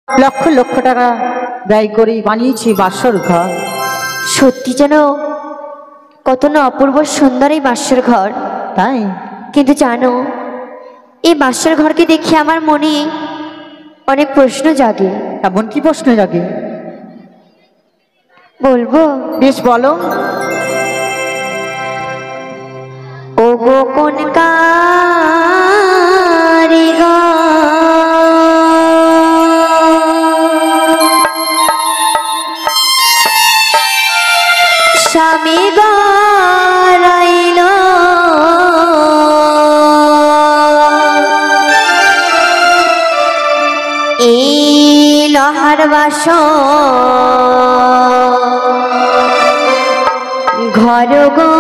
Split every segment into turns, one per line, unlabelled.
লক্ষ লক্ষ টাকা ব্যয় করে বানিয়েছি বাসর ঘর।
সত্যি যেন কত না অপূর্ব সুন্দর এই বাসর ঘর।
তাই
কিন্তু জানো, এই বাসর ঘরকে দেখে আমার মনে অনেক প্রশ্ন জাগে।
এমন কি প্রশ্ন জাগে?
বলবো?
বেশ বলো।
ও গো কোন স্বামী গাইল এই লোহার বাসন ঘর গো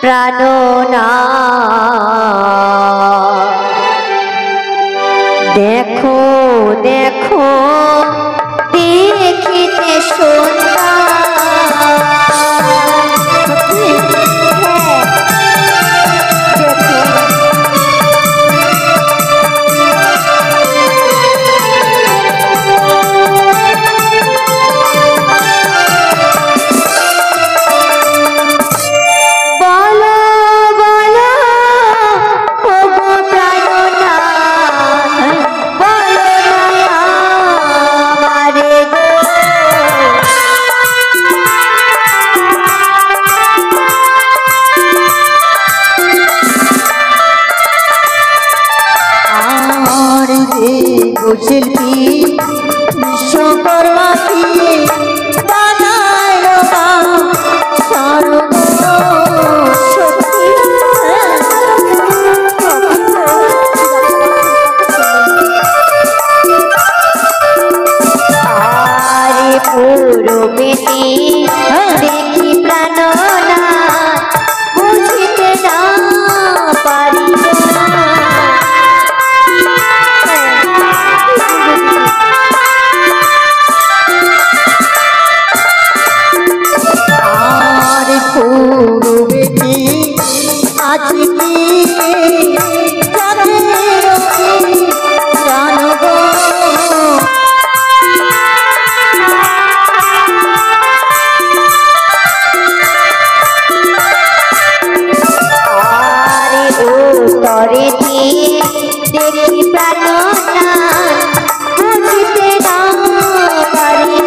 প্রাণনা দেখো দেখো দেখিতে
শিল্পী বিশ্বকর্মা
দেখি প্রাণনা বুঝিতে না পারি দেখি প্রাণনা বুঝিতে না পারি
দেখো
দেখি প্রাণনা দেখি প্রাণনা বুঝিতে না পারি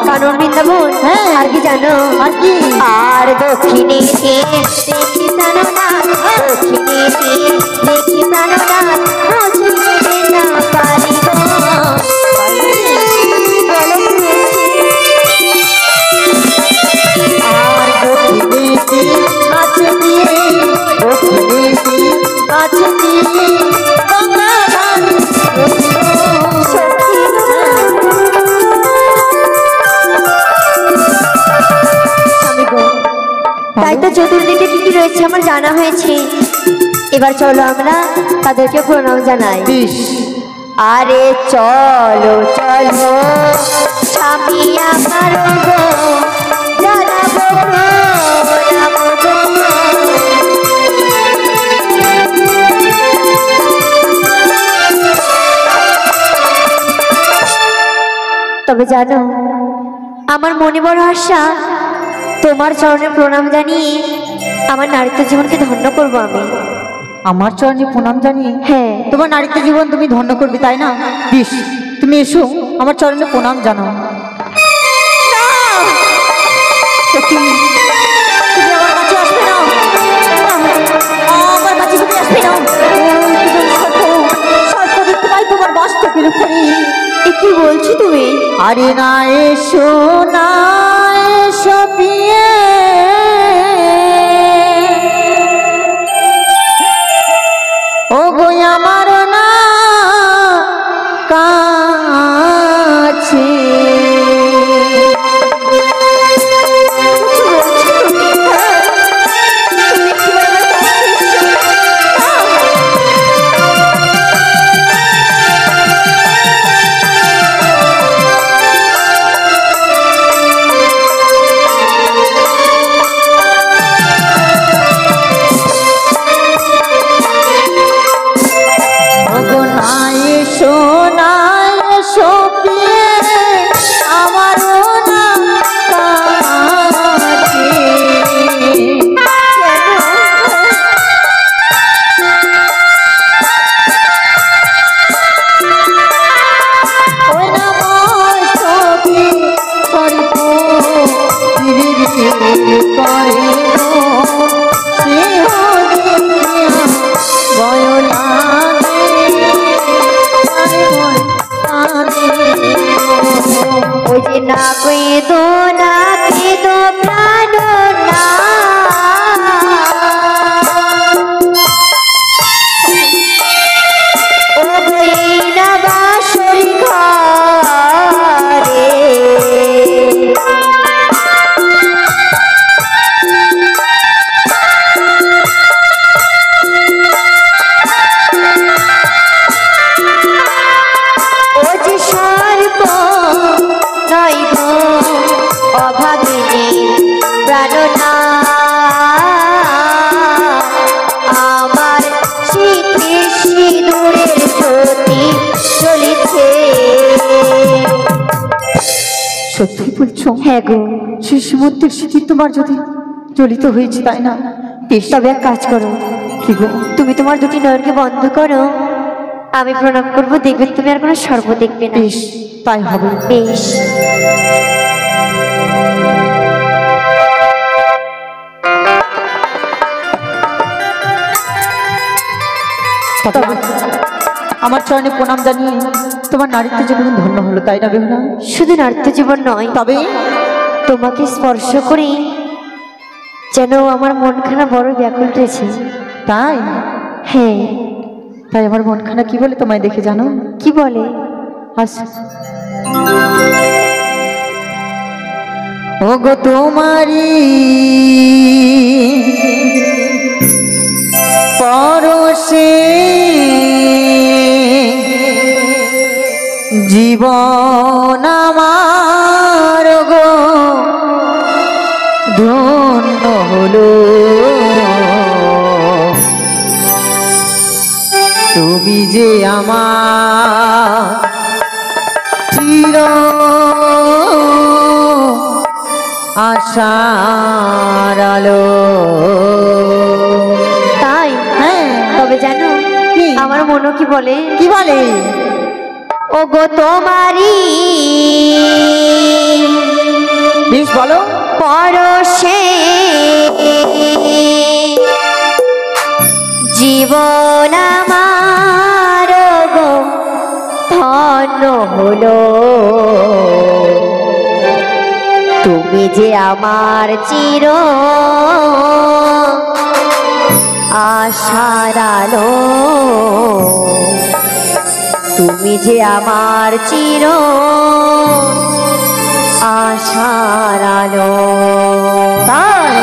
কানন বৃন্দাবন। হ্যাঁ, আর কি জানো? আর কি? আর দক্ষিণে দেখি প্রাণনাথ, দক্ষিণে দেখি প্রাণনাথ বুঝিতে না পারি আর দক্ষিণে আছে তাই তো চতুর্দিকে কি কি রয়েছে আমার জানা হয়েছে। এবার চলো আমরা তাদেরকে প্রণাম জানাই। আরে চলো চলো স্বামী আমার গো জানাবো প্রণাম গো। তবে জানো, আমার মনে বড় আশা তোমার চরণে প্রণাম জানিয়ে আমার নারীত্ব জীবনকে ধন্য করব আমি।
আমার চরণে প্রণাম জানিয়ে
হ্যাঁ।
তোমার নারীত্ব জীবন তুমি ধন্য করবে, তাই না? বেশ, তুমি এসো, আমার চরণে প্রণাম জানাও। তুমি আমার কাছে আসবে না, আমার কাছে তুমি আসবে না। সর্প দেখতে পাই তোমার মস্তকের উপরে।
কি বলছি তুমি?
আরে না এসো, না এসো পিয়ে, ও গো আমার না কাছে।
না কেদো না কেদো প্রাণ না, ও বইনা বাসরি ঘরে। ও যে সর্ব নয় গো অভাগিনী প্রাণনা, আমার শীতে সিঁদুরের জ্যোতি জ্বলিছে।
সত্যি বলছো?
হ্যাঁ গো,
শিশুমন্ত্রের স্মৃতি তোমার যদি জ্বলিত হয়েছে, তাই না?
বেশ, তবে এক কাজ করো,
কি গো?
তুমি তোমার দুটি নয়নকে বন্ধ করো, আমি প্রণাম করবো, দেখবে তুমি আর কোনো সর্ব দেখবে না।
বেশ, তাই হবে।
বেশ।
আমার চরণে প্রণাম জানিয়ে তোমার নারীত্ব জীবন ধন্য হলো, তাই না বেহুলা?
শুধু নারীত্ব জীবন নয়,
তবে
তোমাকে স্পর্শ করে যেন আমার মনখানা বড় ব্যাকুল রয়েছে।
তাই?
হ্যাঁ।
তাই আমার মনখানা কি বলে তোমায় দেখে, জানো?
কি বলে?
ও গো তোমারি পরশে জীবন আমার গো ধন্য হলো, তুমি যে আমার চির আশার আলো।
তাই?
হ্যাঁ।
তবে জানো
কি?
আমার মনও কি বলে?
কি বলে?
ও গো তোমারি
বেশ বলো।
পরশে জীবন আমার গো ধন্য হলো, তুমি যে আমার চির আশার আলো, তুমি যে আমার চির আশার আলো। তাই?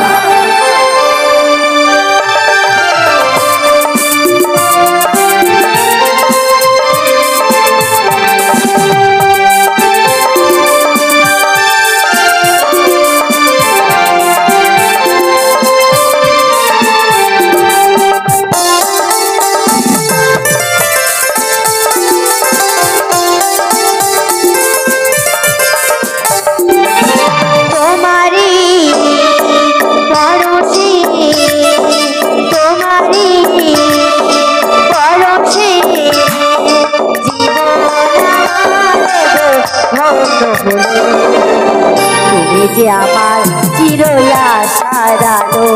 যে আমার চিরই আশার আলো,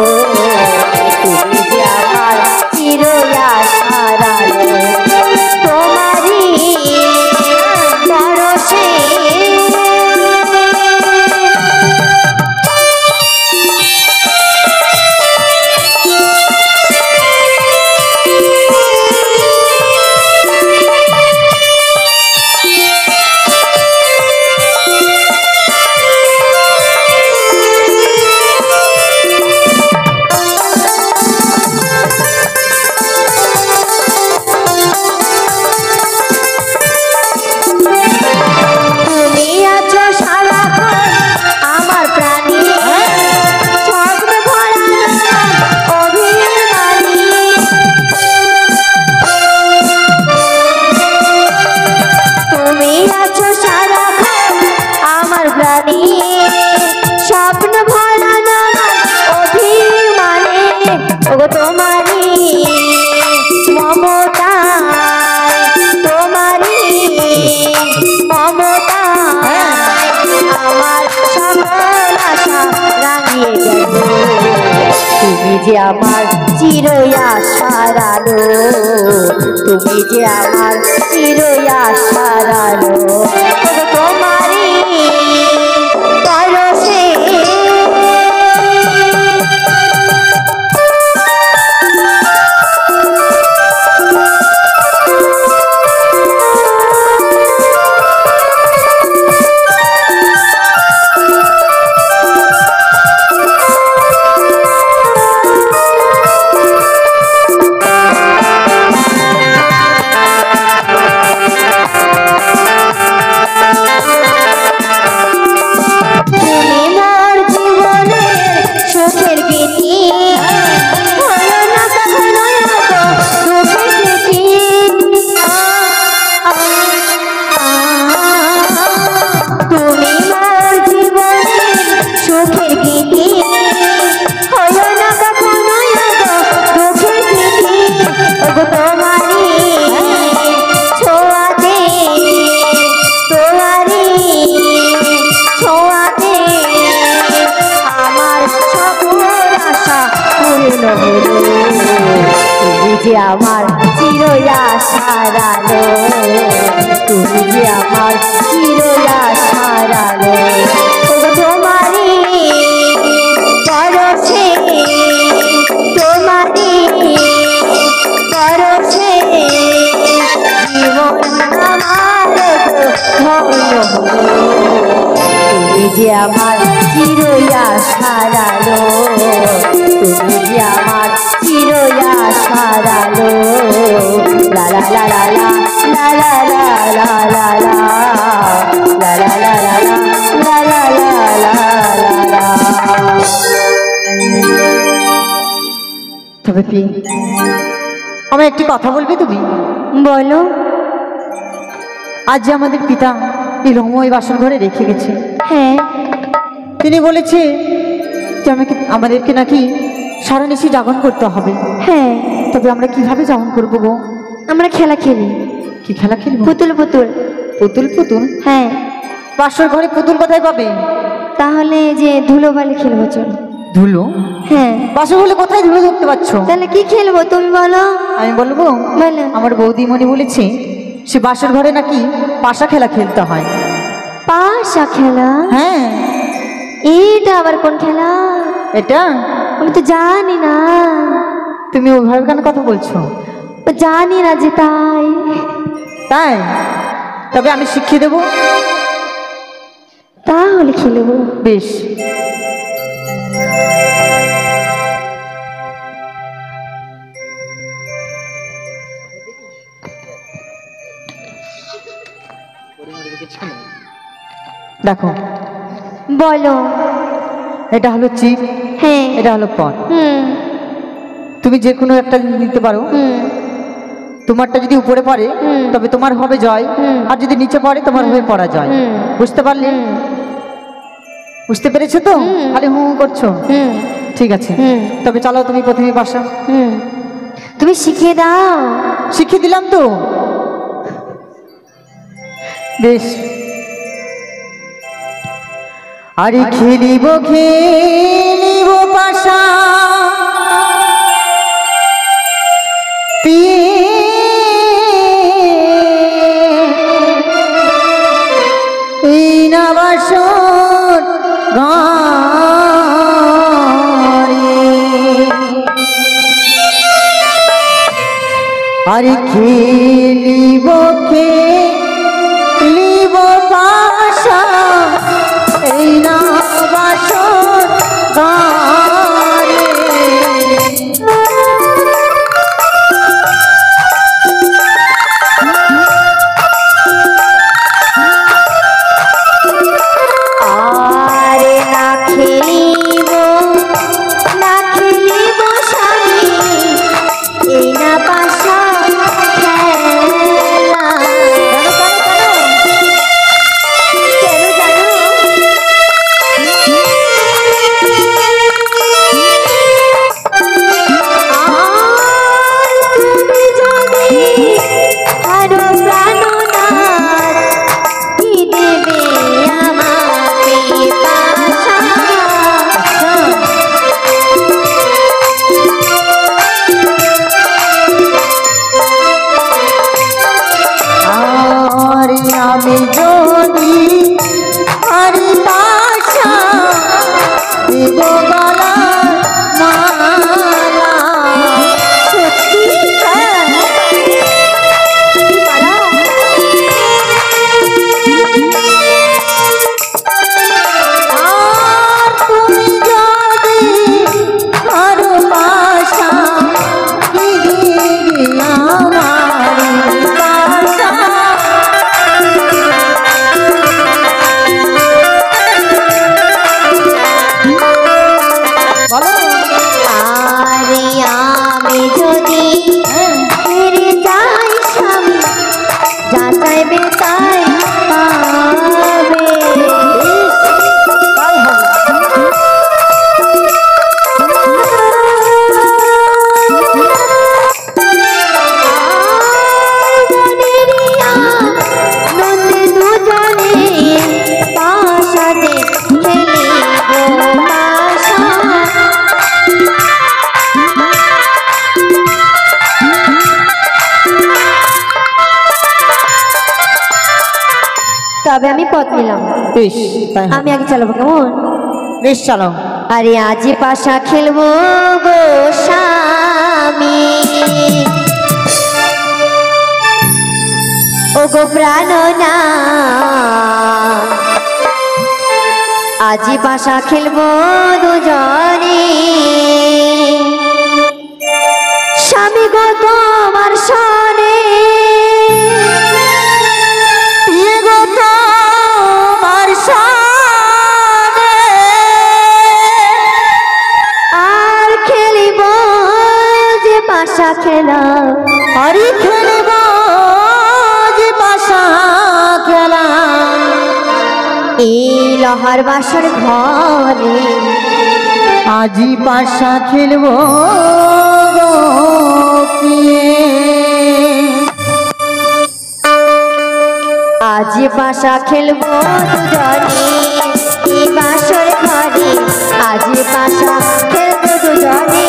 তুমি যে আমার চিরই আশার আলো, তোমারই পরশে স্বপ্ন ভরা অভিমানে, ওগো তোমারই মমতা, তোমারই মমতা আমার সকল আশা রাঙিয়ে গেল, তুমি যে আমার চিরই আশার আলো, তুমি যে আমার চিরই আশার আলো, ওগো তোমারই পরশে তুমি যে আমার চিরই আশার আলো, তুমি যে আমার চিরই আশার আলো, তোমারই পরশে, তোমারই পরশে জীবন আমার ধন্য হলো, তুমি যে আমার চিরই আশার আলো, তুমি যে আমার চিরই আশার আলো, লা লা লা লা লা লা লা লা লা লা লা লা লা লা লা লা লা লা।
তবে কি আমার একটি কথা বলবে তুমি?
বলো।
আজ যে আমাদের পিতা এই রময় বাসর ঘরে রেখে গেছে,
হ্যাঁ,
তিনি বলেছে যে আমাদেরকে নাকি সারা নিশি জাগরণ করতে হবে।
হ্যাঁ,
তবে আমরা কিভাবে জাগরণ করবো গো?
আমরা খেলা খেলি।
কি খেলা খেলবো?
পুতুল পুতুল।
পুতুল পুতুল?
হ্যাঁ।
বাসর ঘরে পুতুল কোথায় পাবে?
তাহলে যে ধুলোবালি খেলবো চলো।
ধুলো?
হ্যাঁ।
বাসর ঘরে কোথায় ধুলো দেখতে পাচ্ছ?
তাহলে কি খেলবো তুমি বলো।
আমি বলবো?
বলো।
আমার বৌদিমণি বলেছে সে বাসর ঘরে নাকি পাশা খেলা খেলতে হয়।
পাশা খেলা?
হ্যাঁ।
এটা আবার কোন খেলা?
এটা
আমি তো জানি না।
তুমি ওইভাবে কেন কথা বলছো?
জানি না যে তাই।
তাই? তবে আমি শিখিয়ে দেবো।
তাহলে খেলবো।
বেশ। দেখো।
বলো।
এটা হলো চিপ।
হ্যাঁ।
এটা হলো পট। তুমি যে কোনো একটা নিতে পারো। তোমারটা যদি উপরে পড়ে তবে তোমার হবে জয়, আর যদি নিচে পড়ে তোমার হবে পরাজয়। বুঝতে পারলে? বুঝতে পেরেছো তো? খালি হু করছো। ঠিক আছে, তবে চলো তুমি প্রথমে পাশা।
তুমি শিখিয়ে দাও।
শিখিয়ে দিলাম তো। বেশ। আরে খেলিব খেলিব পাশা এই না বাসর ঘরে আরে খেলিব খেলিব পাশা এই না বাসর ঘরে
আরে না খেলিব স্বামী এই না পাশা খেলা। কেন জানো? তুমি যদি আরো প্রাণনাথ কি দেবে আমাকে পাশা।
আরে আমি যদি আরে পাশা দেব গলার মালা
সত্যি? হ্যাঁ। কি মালা?
আর তুমি যদি আরো পাশা দিদি আমার পাশা বলো
আরে আমি যদি ফিরে যাই স্বামী যা চাইবে তাই পাবে।
তাই হবে
নন্দে দুজনে পাশা যে খেলিব পাশা। তবে আমি পথ নিলাম,
বেশ তাই হবে।
আমি আগে চালাবো কেমন?
বেশ চালাও
আরে আজি পাশা খেলবো গো স্বামী ও গো প্রাণনা আজি পাশা খেলবো দুজনে। স্বামী গো তোমার সনে
বিয়ে গো তোমার সামনে
আর খেলিব যে পাশা খেলা।
আরে খেলিব যে পাশা খেলা
এই লহার বাসর ঘরে
আজি পাশা খেলব গো প্রিয়ে।
আজ পাশা খেলবো দুজনে এই বাসর ঘরে। আজ পাশা খেলবো দুজনে।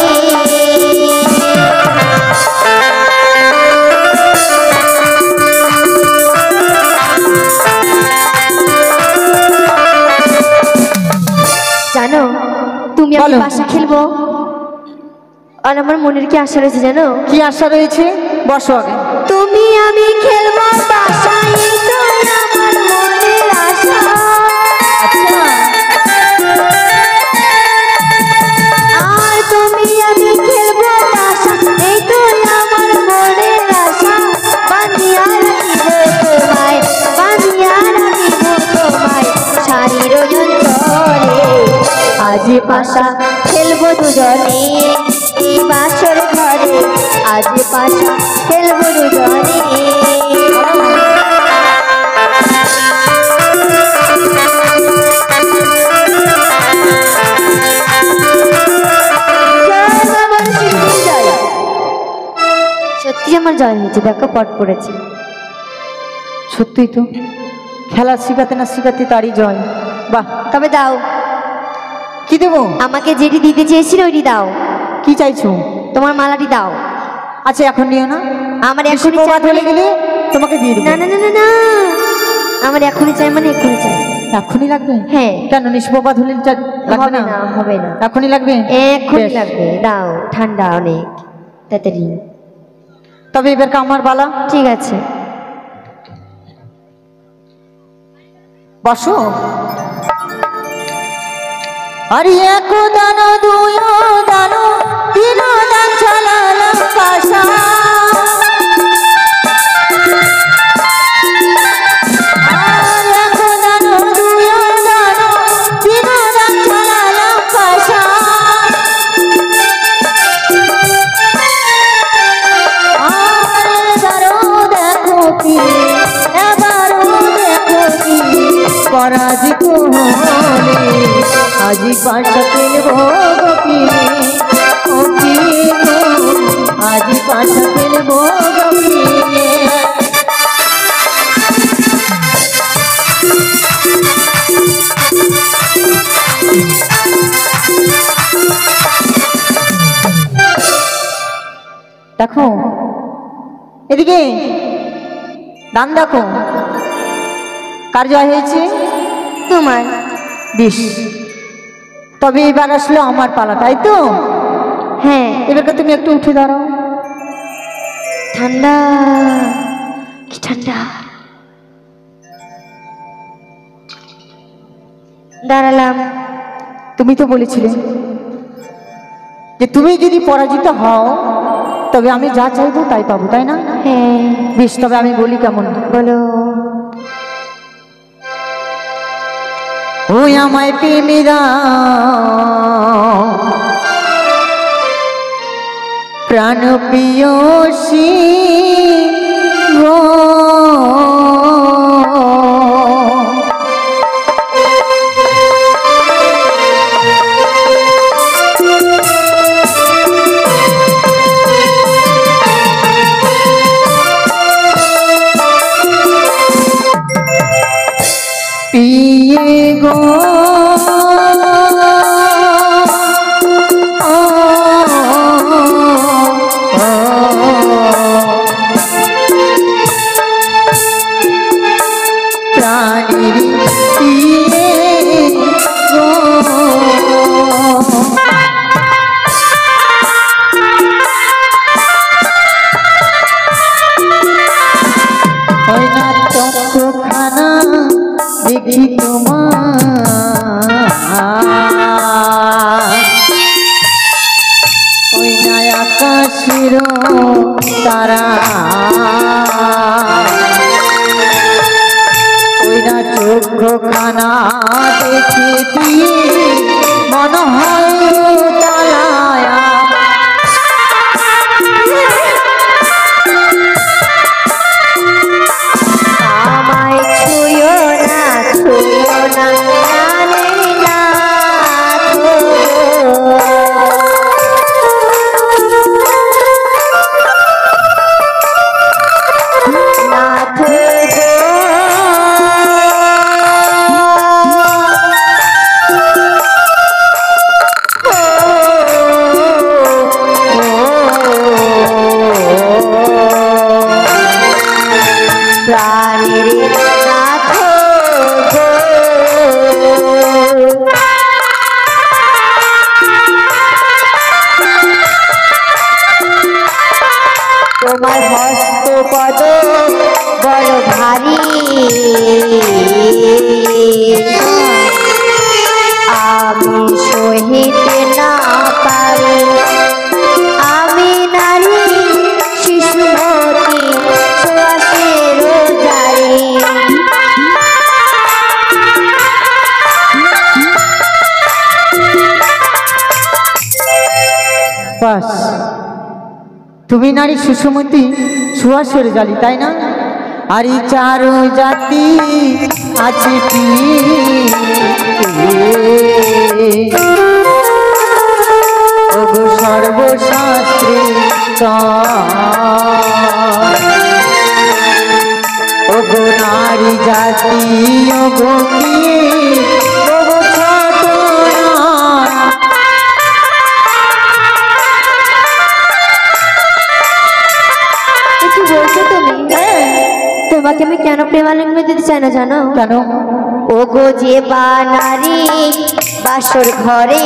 জানো তুমি আমি
বলো।
পাশা খেলবো আর আমার মনের কি আশা রয়েছে জানো?
কি আশা রয়েছে বসো আগে।
তুমি আমি খেলবো পাশা এই তো আমার মনের আশা।
আচ্ছা
আর তুমি আমি খেলবো পাশা এই তো আমার মনের আশা। বাঁধিয়া রাখিব তোমায় বাঁধিয়া রাখিব তোমায় শাড়ির অঞ্চলে। আজ পাশা খেলবো দুজনে এই বাসর ঘরে। আজ পাশা খেলবো দুজনে। সত্যি আমার জয় হয়েছে, দেখো পট পড়েছে।
সত্যিই তো খেলা শিখাতে না শিখাতে তারই জয়। বাহ,
তবে দাও।
কি দেবো?
আমাকে যেটি দিতে চেয়েছিল ওইটি দাও।
কি চাইছো?
তোমার মালাটি দাও।
আচ্ছা এখন নিও না,
আমার এখনই
প্রভাত হলে গেলে তোমাকে দিয়ে দেবো।
না না না না না, আমার এখনই চাই, মানে এখনই চাই।
এখনই লাগবে?
হ্যাঁ।
কেন নিষ্প্রভাত হলে লাগবে না?
হবে না,
এখনই লাগবে?
এখনই লাগবে, দাও। ঠান্ডা অনেক, তাড়াতাড়ি।
তবে এবার আমার বালা।
ঠিক আছে,
বসো। আরে এক দানো দুই দানো তিন দান চালালাম পাশা, আর এক দানো দুই দানো তিন দান চালালাম পাশা, আর এবারও দেখো কি, এবারও দেখো কি পরাজিত হলে আজি পাশা ফেলবো গোপিনে, আজি পাশা ফেলবো গোপিনে। দেখো এদিকে, দান দেখো, কার জয় হয়েছে?
তোমার।
বেশ, তবে এবার আসলে আমার পালা, তাই তো?
হ্যাঁ।
এবারকে তুমি একটু উঠে দাঁড়াও।
ঠান্ডা, কি ঠান্ডা। দাঁড়ালাম।
তুমি তো বলেছিলে যে তুমি যদি পরাজিত হও তবে আমি যা চাইবো তাই পাবো, তাই না?
হ্যাঁ।
বেশ, তবে আমি বলি কেমন?
বলো।
ওই আমায় প্রেমীরা প্রাণ প্রিয়সী গো, পিয়ে গো প্রাণীর পিয়ে গো, হয় না ততখানা দেখি তোমার, ওই না আকাশের তারা, ওই না চোখখানা দেখে দিয়ে মনে হয় তালায়া,
আমায় ছুঁয়ো না, ছুঁয়ো না, জানি না তো। নাথ গো, প্রাণের নাথ গো, তোমার হস্তপদ বড় ভারী, আমি সহিতে না পারি, আমি নারী শিশুমতী ছোঁয়াশের জারি।
বাস, তুমি নারী সুষমতী সুহাসের জালি, তাই না? আর এই চার জাতি আছে কি, ওগো সর্বশাস্ত্রে ওগো নারী জাতি রাতিও গভীর তবু ছোট
কি বলছো তুমি? তোমাকে আমি কেন প্রেমালিঙ্গ দিতে চাই না জানো?
কেন?
ও গো যে বানারি বাসর ঘরে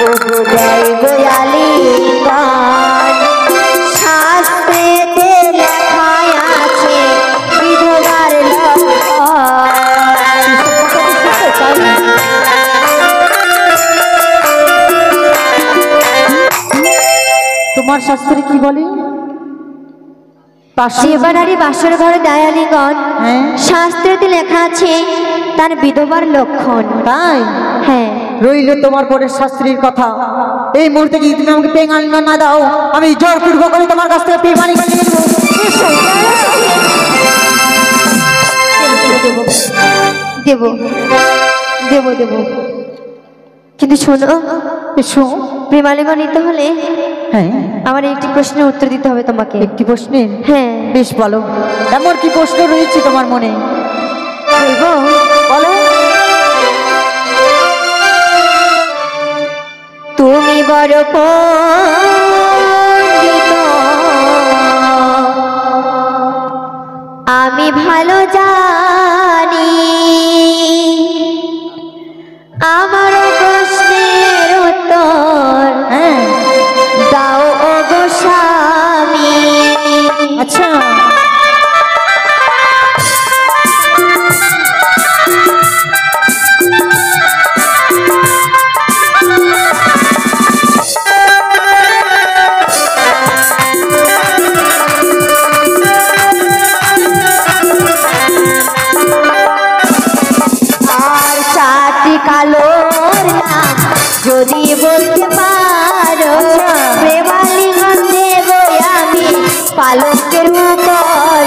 ও গো জয় গোয়ালি গান শাস্ত্রেতে লেখায় আছে বিধবার
তোমার শাস্ত্রে কি বলে?
শিবনারী বাসর ঘরে দয়ালিগণ শাস্ত্রেতে লেখা আছে তার বিধবার লক্ষণ।
তাই?
হ্যাঁ।
রইল তোমার পরের শাস্ত্রীর কথা। এই মুহূর্তে যদি তুমি আমাকে পেঙ্গালিঙ্গ না দাও, আমি জোর পূর্ব করে তোমার কাছ থেকে পেঙ্গালিঙ্গ নিয়ে নেবো।
দেব দেব দেব, কিন্তু শোনো,
এসো।
প্রেমালিঙ্গ নিতে হলে
হ্যাঁ,
আমার একটি প্রশ্নের উত্তর দিতে হবে তোমাকে।
একটি প্রশ্নের?
হ্যাঁ।
বেশ, বলো। এমন কি প্রশ্ন রয়েছে তোমার মনে?
বলবো?
বলো।
তুমি বড় পণ্ডিত, আমি ভালো জানি, আমার প্রশ্নের উত্তর দাও ও গো স্বামী।
আচ্ছা,
কালোর নাম যদি বলতে পারো, প্রেমালিঙ্গ দেব আমি পালকের উপর।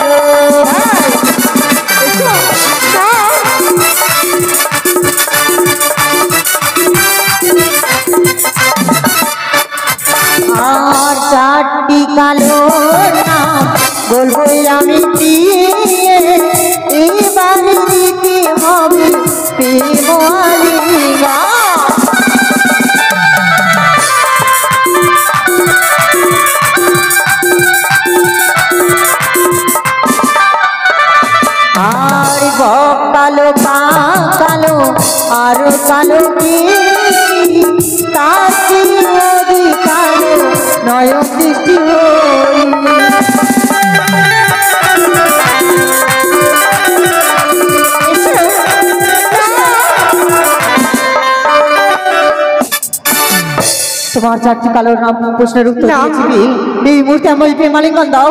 আর চারটি কালোর নাম বলবো আমি দিয়ে, এবার দিতে হবে প্রেমালিঙ্গ। আর কালো কালো আরো কালো কি তাকে কালো নয়ন দৃষ্টি হই। তোমার চারটি কালোর নাম প্রশ্নের উত্তর দিয়েছি। এই মুহূর্তে আমার প্রেমালিঙ্গ দাও।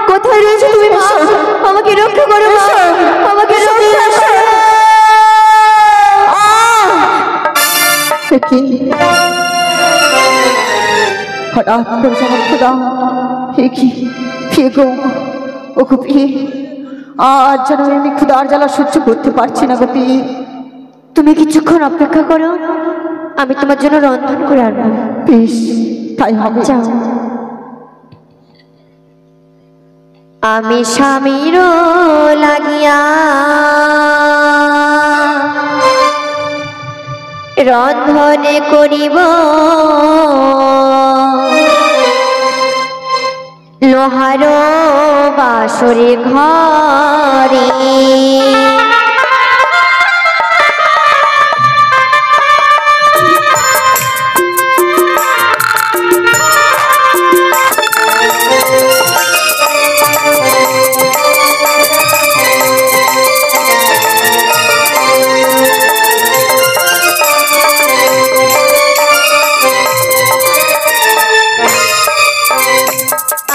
কোথায় রয়েছে তুমি? আমাকে রক্ষা করো, আমাকে রক্ষা করো।
হঠাৎ করে আমার খোদা, ও গোপী, আজ যেন আমি ক্ষুধার জ্বালা সহ্য করতে পারছি না। গোপী,
তুমি কিছুক্ষণ অপেক্ষা করো, আমি তোমার জন্য রন্ধন করে আনবো।
বেশ, তাই হবে।
যাও। আমি স্বামীর লাগিয়া রন্ধনে করিব লোহার বাসরে ঘরে।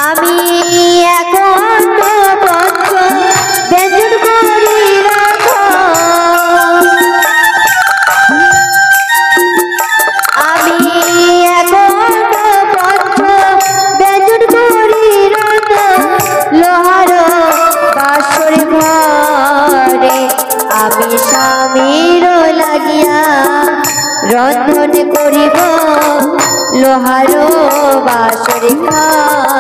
আমি এখন ব্যঞ্জন করি রাখো, আমি এখন ব্যঞ্জন করি রাখো লোহার বাসর ঘরে। আমি স্বামীর লাগিয়া রন্ধন করিব লোহারো বাসর ঘর